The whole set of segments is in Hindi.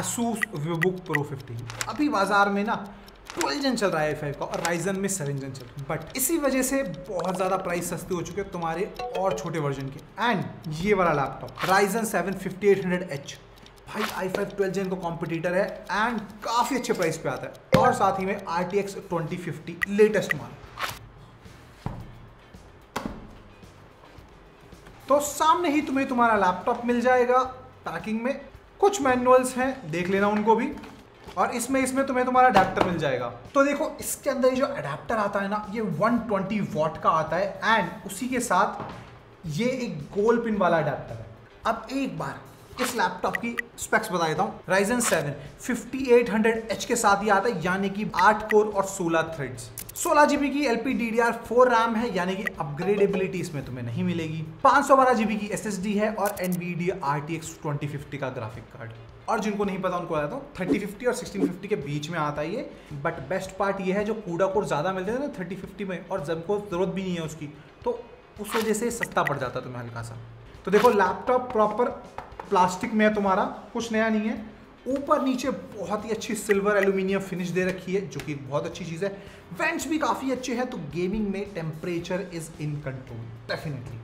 Asus VivoBook Pro 15 अभी बाजार में ना 12 जन चल रहा है i5 का और Ryzen में 7 जन चल रहा है, बट इसी वजह से बहुत ज़्यादा प्राइस सस्ते हो चुके हैं तुम्हारे और छोटे वर्जन के। एंड ये वाला लैपटॉप Ryzen 7 5800H भाई i5 12 जन का कॉम्पिटिटर है एंड काफ़ी अच्छे प्राइस पे आता है, और साथ ही में RTX 2050 लेटेस्ट माल। तो सामने ही तुम्हें तुम्हारा लैपटॉप मिल जाएगा पैकिंग में। कुछ मैनुअल्स हैं, देख लेना उनको भी, और इसमें तुम्हें तुम्हारा अडेप्टर मिल जाएगा। तो देखो इसके अंदर जो अडेप्टर आता है ना, ये 120 वॉट का आता है एंड उसी के साथ ये एक गोल पिन वाला अडेप्टर है। अब एक बार इस लैपटॉप की स्पेक्स बता देता हूँ। Ryzen 7 5800H के साथ ही आता है, यानी कि 8 कोर और 16 थ्रेड्स। 16 GB की LPDDR4 रैम है, यानी कि अपग्रेडेबिलिटी इसमें तुम्हें नहीं मिलेगी। 512 GB की SSD है और NVIDIA RTX 2050 का ग्राफिक कार्ड। और जिनको नहीं पता उनको बताता हूँ, 3050 और 1650 के बीच में आता है ये। बट बेस्ट पार्ट ये है, जो कूड़ा कोर ज़्यादा मिलते हैं ना 3050 में, और जब को ज़रूरत भी नहीं है उसकी, तो उस वजह से सस्ता पड़ जाता है तुम्हें हल्का सा। तो देखो लैपटॉप प्रॉपर प्लास्टिक में है तुम्हारा, कुछ नया नहीं है। ऊपर नीचे बहुत ही अच्छी सिल्वर एल्यूमिनियम फिनिश दे रखी है, जो कि बहुत अच्छी चीज़ है। वेंट्स भी काफ़ी अच्छे हैं, तो गेमिंग में temperature is in control definitely.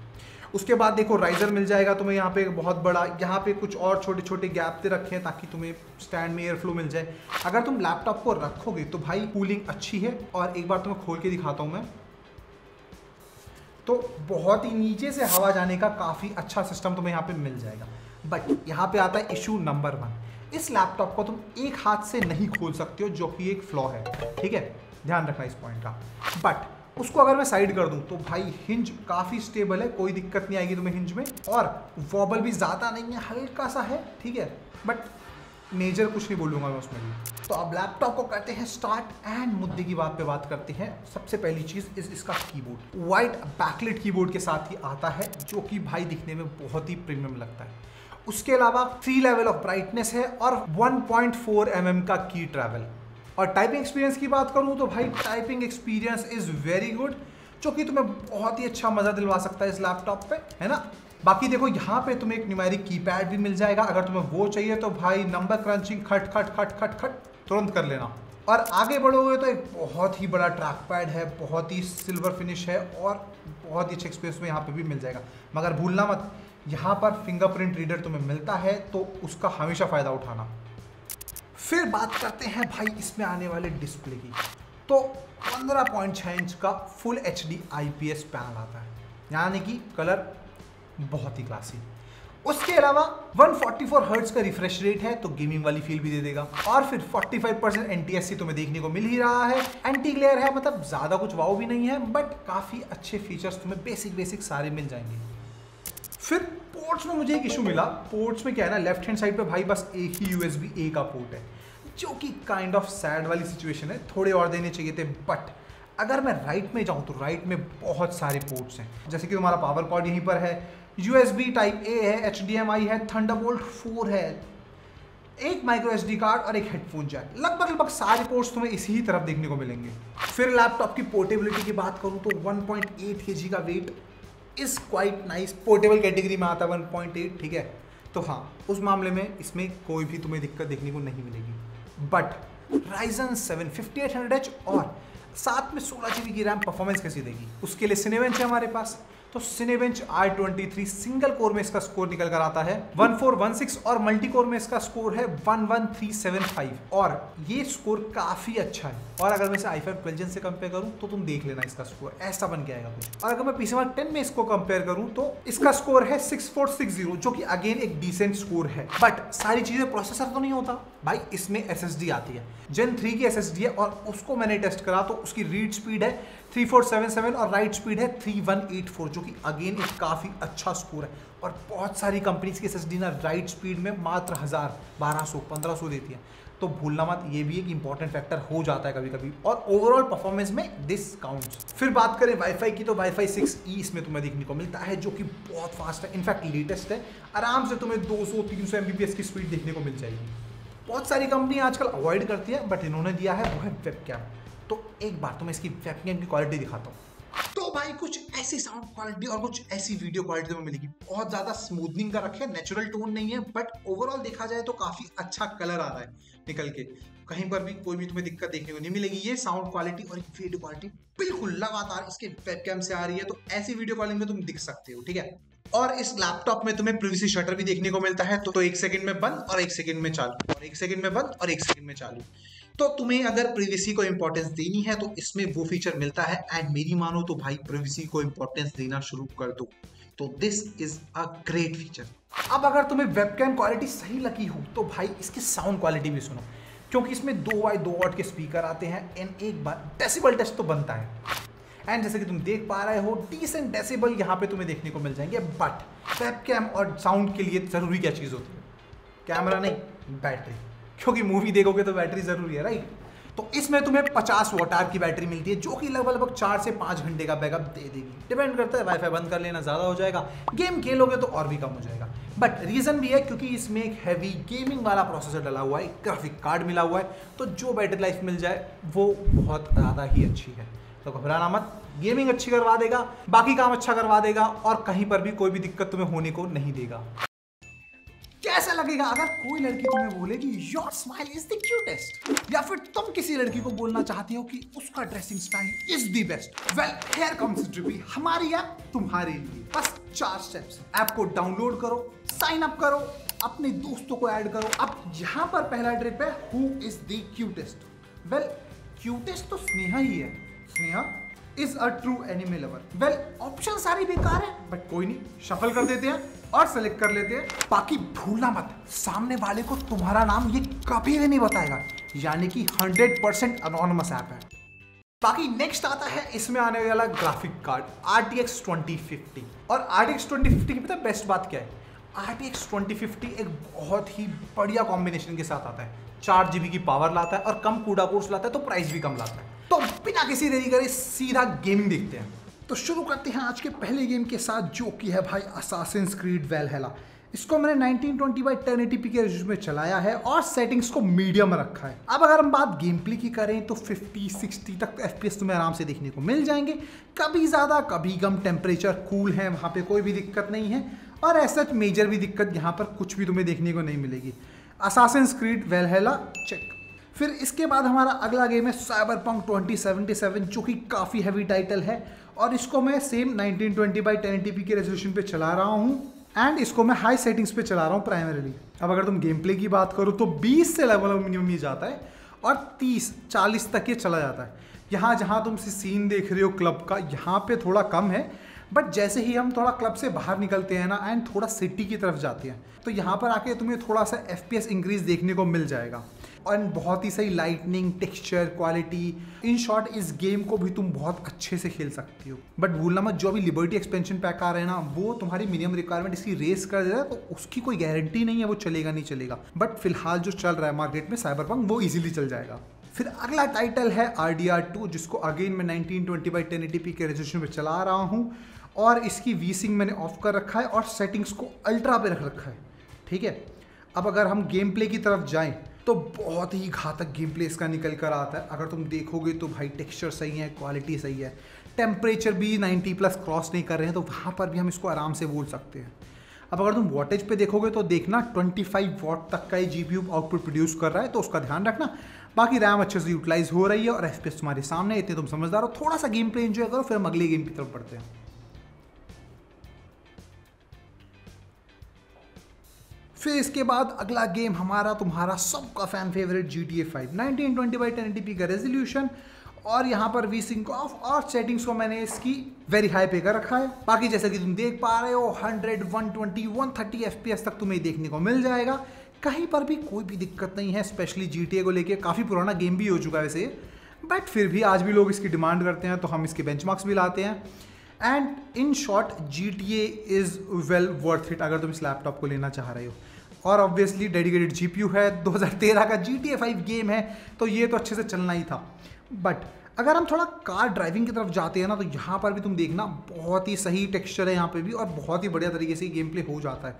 उसके बाद देखो राइजर मिल जाएगा तुम्हें यहाँ पे बहुत बड़ा। यहाँ पे कुछ और छोटे छोटे गैप दे रखे हैं ताकि तुम्हें स्टैंड में एयर फ्लो मिल जाए। अगर तुम लैपटॉप को रखोगे तो भाई कूलिंग अच्छी है, और एक बार तुम्हें खोल के दिखाता हूँ मैं, तो बहुत ही नीचे से हवा जाने का काफ़ी अच्छा सिस्टम तुम्हें यहाँ पे मिल जाएगा। बट यहाँ पे आता है इशू नंबर 1, इस लैपटॉप को तुम एक हाथ से नहीं खोल सकते हो, जो कि एक फ्लॉ है, ठीक है, ध्यान रखना इस पॉइंट का। बट उसको अगर मैं साइड कर दूं तो भाई हिंज काफ़ी स्टेबल है, कोई दिक्कत नहीं आएगी तुम्हें हिंज में, और वॉबल भी ज़्यादा नहीं है, हल्का सा है, ठीक है, बट मेजर कुछ नहीं बोलूँगा मैं उसमें भी। तो अब लैपटॉप को करते हैं स्टार्ट एंड मुद्दे की बात पे बात करते हैं। सबसे पहली चीज़ इसका कीबोर्ड वाइट बैकलिट कीबोर्ड के साथ ही आता है, जो कि भाई दिखने में बहुत ही प्रीमियम लगता है। उसके अलावा 3 लेवल ऑफ ब्राइटनेस है और 1.4 mm का की ट्रैवल। और टाइपिंग एक्सपीरियंस की बात करूं तो भाई typing experience is very good, जो कि तुम्हें बहुत ही अच्छा मजा दिलवा सकता है इस लैपटॉप पे, है ना। बाकी देखो यहाँ पे तुम्हें एक न्यूमेरिक कीपैड भी मिल जाएगा, अगर तुम्हें वो चाहिए तो भाई नंबर क्रंचिंग खट खट खट खट खट तुरंत कर लेना। और आगे बढ़ोगे तो एक बहुत ही बड़ा ट्रैक पैड है, बहुत ही सिल्वर फिनिश है, और बहुत ही अच्छे एक्सपीरियंस में यहाँ पे भी मिल जाएगा। मगर भूलना मत, यहाँ पर फिंगरप्रिंट रीडर तुम्हें मिलता है, तो उसका हमेशा फ़ायदा उठाना। फिर बात करते हैं भाई इसमें आने वाले डिस्प्ले की। तो 15.6 इंच का फुल HD IPS पैनल आता है, यानी कि कलर बहुत ही क्लासी। उसके अलावा 144 हर्ट्ज का रिफ्रेश रेट है, तो गेमिंग वाली फील भी दे देगा। और फिर 45% NTSC तुम्हें देखने को मिल ही रहा है। एंटी ग्लेयर है, मतलब ज़्यादा कुछ वाव भी नहीं है, बट काफ़ी अच्छे फीचर्स तुम्हें बेसिक सारे मिल जाएंगे। फिर पोर्ट्स में मुझे एक इशू मिला। पोर्ट्स में क्या है ना, लेफ्ट हैंड साइड पे भाई बस एक ही USB A का पोर्ट है, जो कि काइंड ऑफ सैड वाली सिचुएशन है, थोड़े और देने चाहिए थे। बट अगर मैं राइट में जाऊं तो राइट में बहुत सारे पोर्ट्स हैं, जैसे कि तुम्हारा पावर कॉर्ड यहीं पर है, USB टाइप A है, HDMI है, थंडरबोल्ट 4 है, एक माइक्रो SD कार्ड और एक हेडफोन जैक। लगभग सारे पोर्ट्स तुम्हें इसी ही तरफ देखने को मिलेंगे। फिर लैपटॉप की पोर्टेबिलिटी की बात करूं तो 1.8 kg का weight is quite nice. Portable category में आता है 1.8, ठीक है। तो हाँ, उस मामले में इसमें कोई भी तुम्हें दिक्कत देखने को नहीं मिलेगी। बट Ryzen 7 5800H और साथ में 16 GB की रैम परफॉर्मेंस कैसी देगी, उसके लिए सिनेबेंच है हमारे पास। तो सिनेबेंच i23 सिंगल कोर में इसका स्कोर निकल कर आता है 1416, और मल्टी कोर में इसका स्कोर है 11375, और ये स्कोर काफी अच्छा है। और अगर मैं इसे i5 12 Gen से कंपेयर करूं तो तुम देख लेना इसका स्कोर ऐसा बन के आएगा कुछ। और अगर मैं PC Mark 10 में इसको कंपेयर करूं तो इसका स्कोर है 6460, जो कि अगेन एक डिसेंट स्कोर है। बट सारी चीजें प्रोसेसर तो नहीं होता भाई, इसमें SSD आती है, Gen 3 की SSD है, और उसको मैंने टेस्ट करा तो उसकी रीड स्पीड है 3477 और राइट स्पीड है 3184, जो कि अगेन एक काफ़ी अच्छा स्कोर है। और बहुत सारी कंपनीज की SSD ना राइट स्पीड में मात्र 1000, 1200, 1500 देती है, तो भूलना मत, ये भी एक इंपॉर्टेंट फैक्टर हो जाता है कभी कभी। और ओवरऑल परफॉर्मेंस में दिस काउंट्स। फिर बात करें वाईफाई की तो वाईफाई 6E इसमें तुम्हें देखने को मिलता है, जो कि बहुत फास्ट है, इनफैक्ट लेटेस्ट है। आराम से तुम्हें 200-300 Mbps की स्पीड देखने को मिल जाएगी। बहुत सारी कंपनी आजकल अवॉइड करती है, बट इन्होंने दिया है वो है वेबकैम। तो एक बार तुम्हें इसकी वेबकैम की क्वालिटी दिखाता हूँ। तो भाई कुछ ऐसी साउंड क्वालिटी और कुछ ऐसी वीडियो क्वालिटी में मिलेगी। बहुत ज्यादा स्मूथनिंग का रखे, नेचुरल टोन नहीं है, बट ओवरऑल देखा जाए तो काफी अच्छा कलर आ रहा है निकल के। कहीं पर भी कोई भी तुम्हें दिक्कत देखने को नहीं मिलेगी। ये साउंड क्वालिटी और वीडियो क्वालिटी बिल्कुल लगातार इसके वेबकैम से आ रही है, तो ऐसी वीडियो क्वालिटी में तुम दिख सकते हो, ठीक है। और इस लैपटॉप में तुम्हें प्रिवेसी शटर भी देखने को मिलता है, तो 1 सेकंड में बंद और 1 सेकंड में चालू, और 1 सेकंड में बंद और 1 सेकंड में चालू। तो तुम्हें अगर प्रिवेसी को इंपॉर्टेंस देनी है तो इसमें वो फीचर मिलता है। एंड मेरी मानो तो भाई प्रिवेसी को इंपॉर्टेंस देना शुरू कर दो, तो this is a great feature. अब अगर तुम्हें वेबकैम क्वालिटी सही लगी हो तो भाई इसकी साउंड क्वालिटी भी सुनो, क्योंकि इसमें 2x2 वॉट के स्पीकर आते हैं एंड एक बार डेसिबल टेस्ट तो बनता है। एंड जैसे कि तुम देख पा रहे हो डिसेंट डेसिबल यहाँ पे तुम्हें देखने को मिल जाएंगे। बट वेबकैम और साउंड के लिए जरूरी क्या चीज़ होती है? कैमरा नहीं, बैटरी, क्योंकि मूवी देखोगे तो बैटरी जरूरी है, राइट। तो इसमें तुम्हें 50 वॉट आवर की बैटरी मिलती है, जो कि लगभग 4 से 5 घंटे का बैकअप दे देगी। डिपेंड करता है, वाईफाई बंद कर लेना ज़्यादा हो जाएगा, गेम खेलोगे तो और भी कम हो जाएगा। बट रीज़न भी है क्योंकि इसमें एक हैवी गेमिंग वाला प्रोसेसर डला हुआ है, एक ग्राफिक कार्ड मिला हुआ है, तो जो बैटरी लाइफ मिल जाए वो बहुत ज़्यादा ही अच्छी है। तो घबराना मत, गेमिंग अच्छी करवा देगा, बाकी काम अच्छा करवा देगा, और कहीं पर भी कोई भी दिक्कत तुम्हें होने को नहीं देगा। कैसा लगेगा अगर कोई लड़की तुम्हें बोले कि your smile is the cutest, या फिर तुम किसी लड़की को बोलना चाहती हो कि उसका dressing style is the best? Well, here comes trippy, हमारी ऐप तुम्हारे लिए। बस 4 स्टेप्स। ऐप को डाउनलोड करो, साइन अप करो, अपने दोस्तों को ऐड करो। अब यहाँ पर पहला ट्रिप है, who is the cutest? Well, cutest तो स्नेहा ही है। Sneha is a true anime lover. Well, option सारी बेकार है, बट कोई नहीं, शफल कर देते हैं और सेलेक्ट कर लेते हैं। बाकी भूलना मत, सामने वाले को तुम्हारा नाम ये कभी भी नहीं बताएगा, यानी कि 100% अनोनिमस ऐप है। बाकी नेक्स्ट आता है इसमें आने वाला ग्राफिक कार्ड RTX 2050। और RTX 2050 की पता है बेस्ट बात क्या है? RTX 2050 एक बहुत ही बढ़िया कॉम्बिनेशन के साथ आता है। 4 GB की पावर लाता है और कम कूड़ा कोर्स लाता है, तो प्राइस भी कम लाता है। तो बिना किसी देरी करे सीधा गेमिंग देखते हैं। तो शुरू करते हैं आज के पहले गेम के साथ, जो कि है भाई असासिन्स क्रीड वैलहैला। इसको मैंने 1920x1080p के रेज़ोल्यूशन में चलाया है और सेटिंग्स को मीडियम रखा है। अब अगर हम बात गेम प्ले की करें तो 50-60 तक FPS तुम्हें आराम से देखने को मिल जाएंगे। कभी ज़्यादा कभी कम, टेम्परेचर कूल है, वहाँ पे कोई भी दिक्कत नहीं है, और ऐसा मेजर भी दिक्कत यहाँ पर कुछ भी तुम्हें देखने को नहीं मिलेगी। Assassin's Creed Valhalla check. फिर इसके बाद हमारा अगला गेम है साइबरपंक 2077, जो कि काफ़ी हैवी टाइटल है, और इसको मैं सेम 1920x1080p के रेजोल्यूशन पे चला रहा हूँ। एंड इसको मैं हाई सेटिंग्स पे चला रहा हूँ प्राइमरीली। अब अगर तुम गेम प्ले की बात करो तो 20 से लेवल मिनिमम ये जाता है, और 30-40 तक ये चला जाता है। यहाँ जहाँ तुम सीन देख रहे हो क्लब का, यहाँ पे थोड़ा कम है, बट जैसे ही हम थोड़ा क्लब से बाहर निकलते हैं ना एंड थोड़ा सिटी की तरफ जाते हैं, तो यहाँ पर आके तुम्हें थोड़ा सा FPS इंक्रीज देखने को मिल जाएगा। और बहुत ही सही lightning, texture, quality, in short इस गेम को भी तुम बहुत अच्छे से खेल सकती हो। बट भूलना मत, जो अभी लिबर्टी एक्सपेंशन पैक आ रहे हैं ना, वो तुम्हारी मिनिमम रिक्वायरमेंट इसकी रेस कर दे रहा है, तो उसकी कोई गारंटी नहीं है वो चलेगा नहीं चलेगा। बट फिलहाल जो चल रहा है मार्केट में साइबरपंक, वो इजीली चल जाएगा। फिर अगला टाइटल है RDR2, जिसको अगेन मैं 1920x1080p के रेजोल्यूशन पे चला रहा हूँ, और इसकी वीसिंग मैंने ऑफ कर रखा है और सेटिंग्स को अल्ट्रा पे रख रखा है, ठीक है। अब अगर हम गेम प्ले की तरफ जाएं तो बहुत ही घातक गेम प्ले इसका निकल कर आता है। अगर तुम देखोगे तो भाई टेक्सचर सही है, क्वालिटी सही है, टेम्परेचर भी 90+ क्रॉस नहीं कर रहे हैं, तो वहाँ पर भी हम इसको आराम से बोल सकते हैं। अब अगर तुम वॉटेज पे देखोगे तो देखना 25 वॉट तक का ये GPU आउटपुट प्रोड्यूस कर रहा है, तो उसका ध्यान रखना। बाकी रैम अच्छे से यूटिलाइज हो रही है और FPS तुम्हारे सामने, इतने तुम समझदार हो। थोड़ा सा गेम प्ले एंजॉय करो, फिर हम अगले गेम की तरफ बढ़ते हैं। फिर इसके बाद अगला गेम हमारा तुम्हारा सबका फैन फेवरेट GTA 5 1920x1080p का रेजोल्यूशन, और यहाँ पर वी-सिंक ऑफ, और सेटिंग्स को मैंने इसकी वेरी हाई पे कर रखा है। बाकी जैसे कि तुम देख पा रहे हो 100, 120, 130 FPS तक तुम्हें देखने को मिल जाएगा। कहीं पर भी कोई भी दिक्कत नहीं है, स्पेशली GTA को लेके। काफ़ी पुराना गेम भी हो चुका है वैसे, बट फिर भी आज भी लोग इसकी डिमांड करते हैं, तो हम इसके बेंचमार्क्स भी लाते हैं। And in short GTA is well worth it अगर तुम इस लैपटॉप को लेना चाह रहे हो। और ऑब्वियसली डेडिकेटेड GPU है, 2013 का GTA 5 गेम है, तो ये तो अच्छे से चलना ही था। बट अगर हम थोड़ा कार ड्राइविंग की तरफ जाते हैं ना, तो यहाँ पर भी तुम देखना बहुत ही सही टेक्सचर है यहाँ पे भी, और बहुत ही बढ़िया तरीके से गेम प्ले हो जाता है।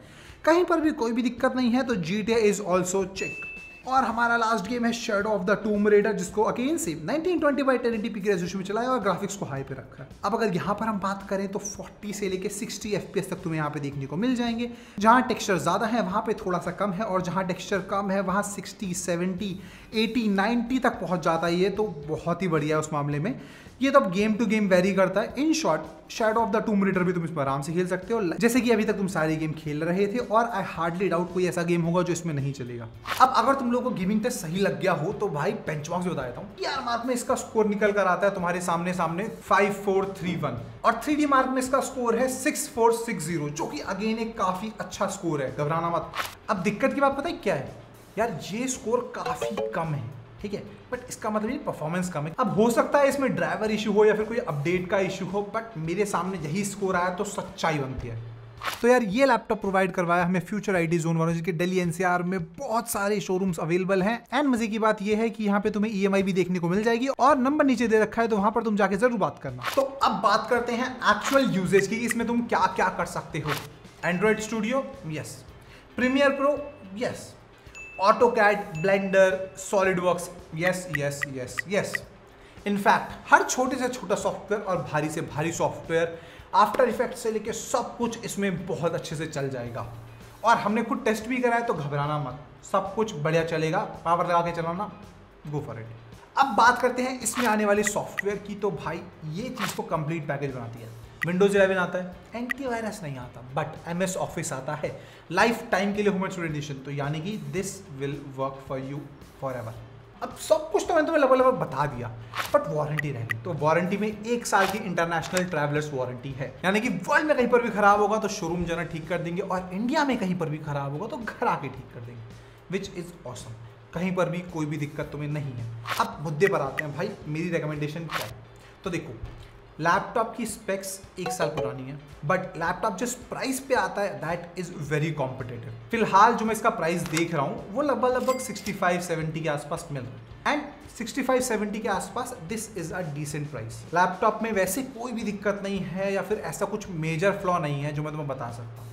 कहीं पर भी कोई भी दिक्कत नहीं है, तो GTA इज़ ऑल्सो चेक। और हमारा लास्ट गेम है Shadow of the Tomb Raider, जिसको अगेन से 1920 बाई 1080p की रेजोल्यूशन में चलाया और ग्राफिक्स को हाई पे रखा है। अब अगर यहाँ पर हम बात करें तो 40 से लेके 60 FPS तक तुम्हें यहाँ पे देखने को मिल जाएंगे। जहाँ टेक्सचर ज़्यादा है वहाँ पे थोड़ा सा कम है, और जहाँ टेक्सचर कम है वहाँ 60, 70, 80, 90 तक पहुँच जाता है। ये तो बहुत ही बढ़िया है उस मामले में। ये तो अब गेम टू गेम वेरी करता है। In short, shadow of the Tomb raider भी तुम इसमें आराम से खेल सकते हो, जैसे कि अभी तक तुम सारी गेम खेल रहे थे, और आई हार्डली डाउट कोई ऐसा गेम होगा जो इसमें नहीं चलेगा। अब अगर तुम लोगों को गेमिंग टेस्ट सही लग गया हो तो भाई बेंचमार्क्स भी बता देता हूँ। यार मार्क में इसका स्कोर निकल कर आता है तुम्हारे सामने 5431, और 3D मार्क में इसका स्कोर है 6460, जो कि अगेन एक काफी अच्छा स्कोर है, घबराना मत। अब दिक्कत की बात पता है क्या है यार, ये स्कोर काफी कम है, ठीक है, बट इसका मतलब ये परफॉर्मेंस कम है। अब हो सकता है इसमें ड्राइवर इशू हो या फिर कोई अपडेट का इशू हो, बट मेरे सामने यही स्कोर आया तो सच्चाई बनती है। तो यार ये लैपटॉप प्रोवाइड करवाया हमें फ्यूचर आईटी जोन वालों, जिसके दिल्ली एनसीआर में बहुत सारे शोरूम्स अवेलेबल हैं। एंड मजे की बात ये है कि यहाँ पे तुम्हें EMI भी देखने को मिल जाएगी, और नंबर नीचे दे रखा है, तो वहां पर तुम जाके जरूर बात करना। तो अब बात करते हैं एक्चुअल यूजेज की, इसमें तुम क्या क्या कर सकते हो। Android Studio, yes. Premiere Pro, yes. AutoCAD, Blender, SolidWorks, yes yes yes yes. In fact हर छोटे से छोटा सॉफ्टवेयर और भारी से भारी सॉफ्टवेयर, आफ्टर इफेक्ट्स से लेके सब कुछ इसमें बहुत अच्छे से चल जाएगा। और हमने खुद टेस्ट भी करा है, तो घबराना मत, सब कुछ बढ़िया चलेगा। पावर लगा के चलाना, गो फॉर इट। अब बात करते हैं इसमें आने वाले सॉफ्टवेयर की, तो भाई ये चीज़ को कंप्लीट पैकेज बनाती है। विंडोज 11 आता है, एंटीवायरस नहीं आता, बट MS ऑफिस आता है, लाइफ टाइम के लिए होम एडिशन, तो यानी कि this will work for you for ever. अब सब कुछ तो मैंने तुम्हें लगभग बता दिया, बट वारंटी रहेगी, तो वारंटी में 1 साल की इंटरनेशनल ट्रैवलर्स वारंटी है, यानी कि वर्ल्ड में कहीं पर भी खराब होगा तो शोरूम जाना ठीक कर देंगे, और इंडिया में कहीं पर भी खराब होगा तो घर आके ठीक कर देंगे, विच इज ऑसम। कहीं पर भी कोई भी दिक्कत तुम्हें नहीं है। अब मुद्दे पर आते हैं भाई, मेरी रिकमेंडेशन क्या है। तो देखो, लैपटॉप की स्पेक्स 1 साल पुरानी है, बट लैपटॉप जिस प्राइस पे आता है दैट इज वेरी कॉम्पिटेटिव। फिलहाल जो मैं इसका प्राइस देख रहा हूँ वो लगभग 65-70 के आसपास मिल रहा है, एंड 65-70 के आसपास this is a decent price. Laptop में वैसे कोई भी दिक्कत नहीं है, या फिर ऐसा कुछ मेजर फ्लॉ नहीं है जो मैं तुम्हें बता सकता हूँ।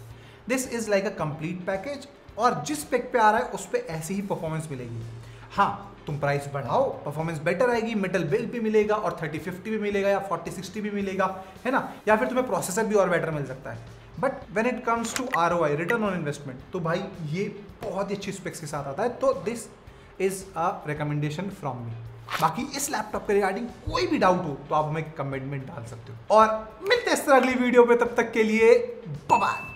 This is like a complete package, और जिस स्पेक पे आ रहा है उस पर ऐसी ही परफॉर्मेंस मिलेगी। हाँ, तुम प्राइस बढ़ाओ, परफॉर्मेंस बेटर आएगी, मेटल बिल्ड भी मिलेगा, और 3050 भी मिलेगा, या 4060 भी मिलेगा, है ना, या फिर तुम्हें प्रोसेसर भी और बेटर मिल सकता है। But when it comes to ROI, return on investment, तो भाई ये बहुत ही अच्छी स्पेक्स के साथ आता है, तो this is a recommendation from me. बाकी इस लैपटॉप के रिगार्डिंग कोई भी डाउट हो तो आप हमें कमेंट में डाल सकते हो, और मिलते हैं इस तरह अगली वीडियो पे। तब तक के लिए बाय बाय।